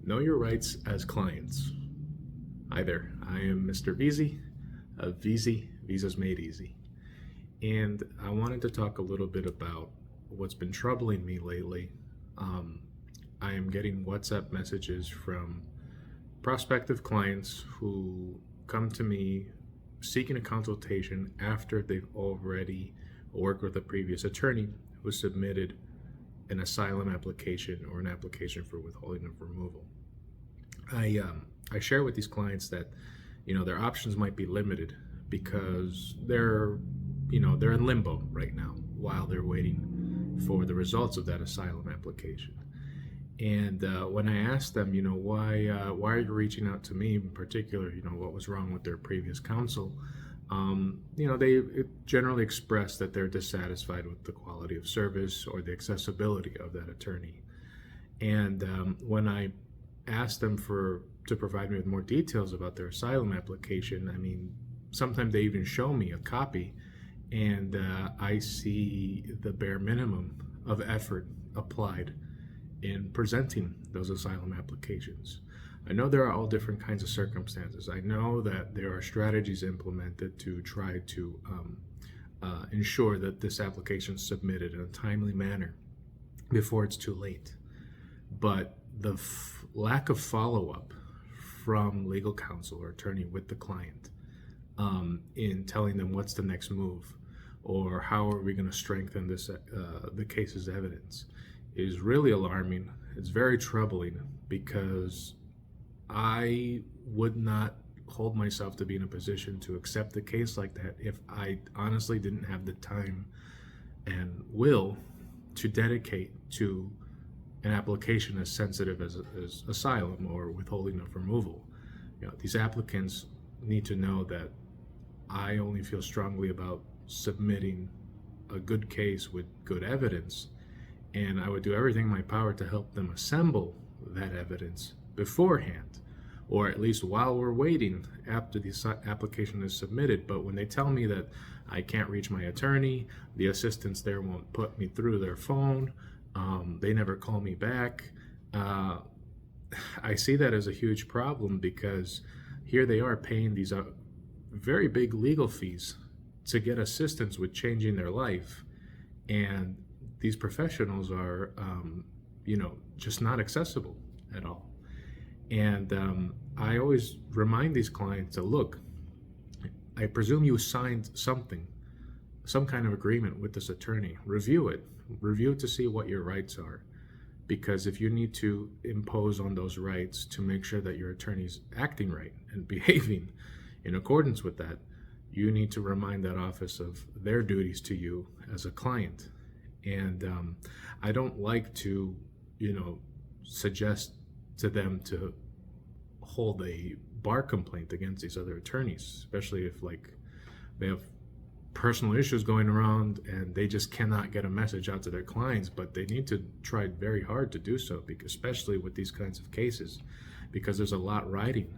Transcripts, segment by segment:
Know your rights as clients. Hi there, I am Mr. Veezy of Veezy, Visas Made Easy. And I wanted to talk a little bit about what's been troubling me lately. I am getting WhatsApp messages from prospective clients who come to me seeking a consultation after they've already worked with a previous attorney who submitted an asylum application or an application for withholding of removal. I share with these clients that their options might be limited because they're in limbo right now while they're waiting for the results of that asylum application. And when I asked them, why are you reaching out to me in particular? What was wrong with their previous counsel? They generally express that they're dissatisfied with the quality of service or the accessibility of that attorney. And when I asked them to provide me with more details about their asylum application, sometimes they even show me a copy, and I see the bare minimum of effort applied in presenting those asylum applications. I know there are all different kinds of circumstances. I know that there are strategies implemented to try to ensure that this application is submitted in a timely manner before it's too late. But the lack of follow-up from legal counsel or attorney with the client in telling them what's the next move or how are we going to strengthen this the case's evidence is really alarming. It's very troubling because I would not hold myself to be in a position to accept a case like that if I honestly didn't have the time and will to dedicate to an application as sensitive as asylum or withholding of removal. These applicants need to know that I only feel strongly about submitting a good case with good evidence, and I would do everything in my power to help them assemble that evidence beforehand, or at least while we're waiting after the application is submitted. But when they tell me that I can't reach my attorney, the assistants there won't put me through their phone, they never call me back, I see that as a huge problem because here they are paying these very big legal fees to get assistance with changing their life, and these professionals are just not accessible at all. And I always remind these clients to look, I presume you signed some kind of agreement with this attorney. Review it to see what your rights are, because if you need to impose on those rights to make sure that your attorney's acting right and behaving in accordance with that, you need to remind that office of their duties to you as a client. And I don't like to suggest to them to hold a bar complaint against these other attorneys, especially if they have personal issues going around and they just cannot get a message out to their clients. But they need to try very hard to do so, because especially with these kinds of cases, because there's a lot riding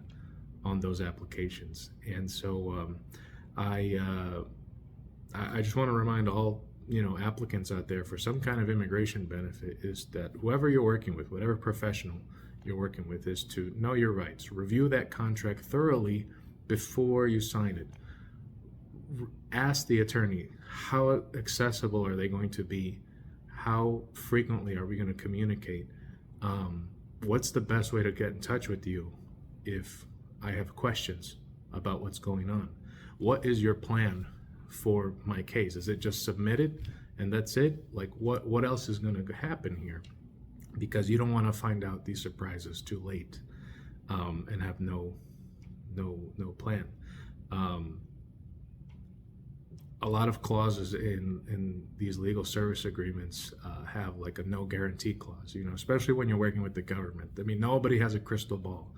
on those applications. And so I just want to remind all applicants out there for some kind of immigration benefit is that whoever you're working with, whatever professional you're working with, is to know your rights. Review that contract thoroughly before you sign it. Ask the attorney, how accessible are they going to be? How frequently are we going to communicate? What's the best way to get in touch with you if I have questions about what's going on? What is your plan for my case? Is it just submitted and that's it? What else is going to happen here? Because you don't want to find out these surprises too late and have no plan. A lot of clauses in these legal service agreements have a no guarantee clause, especially when you're working with the government. Nobody has a crystal ball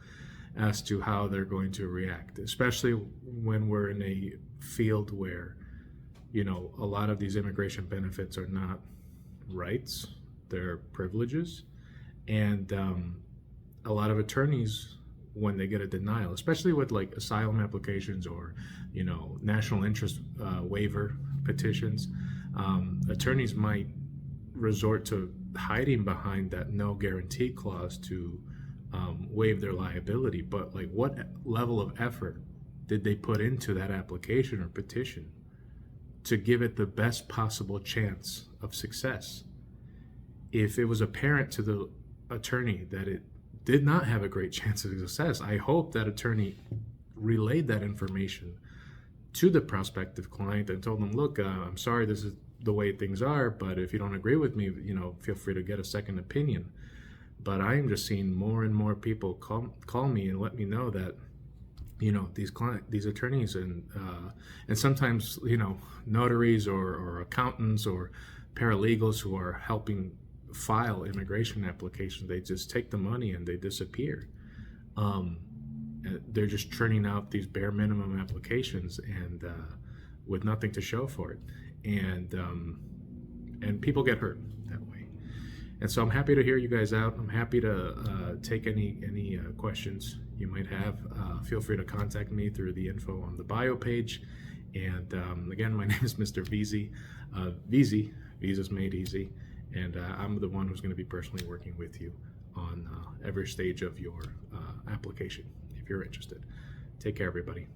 as to how they're going to react, especially when we're in a field where, a lot of these immigration benefits are not rights, they're privileges. And a lot of attorneys, when they get a denial, especially with asylum applications or national interest waiver petitions, attorneys might resort to hiding behind that no guarantee clause to waive their liability, but like what level of effort did they put into that application or petition to give it the best possible chance of success? If it was apparent to the attorney that it did not have a great chance of success, I hope that attorney relayed that information to the prospective client and told them, look, I'm sorry this is the way things are, but if you don't agree with me, feel free to get a second opinion. But I am just seeing more and more people call me and let me know that these attorneys and sometimes notaries or accountants or paralegals who are helping file immigration applications, they just take the money and they disappear. They're just churning out these bare minimum applications and with nothing to show for it, and people get hurt that way. And so I'm happy to hear you guys out. I'm happy to take any questions you might have. Feel free to contact me through the info on the bio page. And again, my name is Mr. Veazey. Veazey, Visas Made Easy. And I'm the one who's going to be personally working with you on every stage of your application if you're interested. Take care, everybody.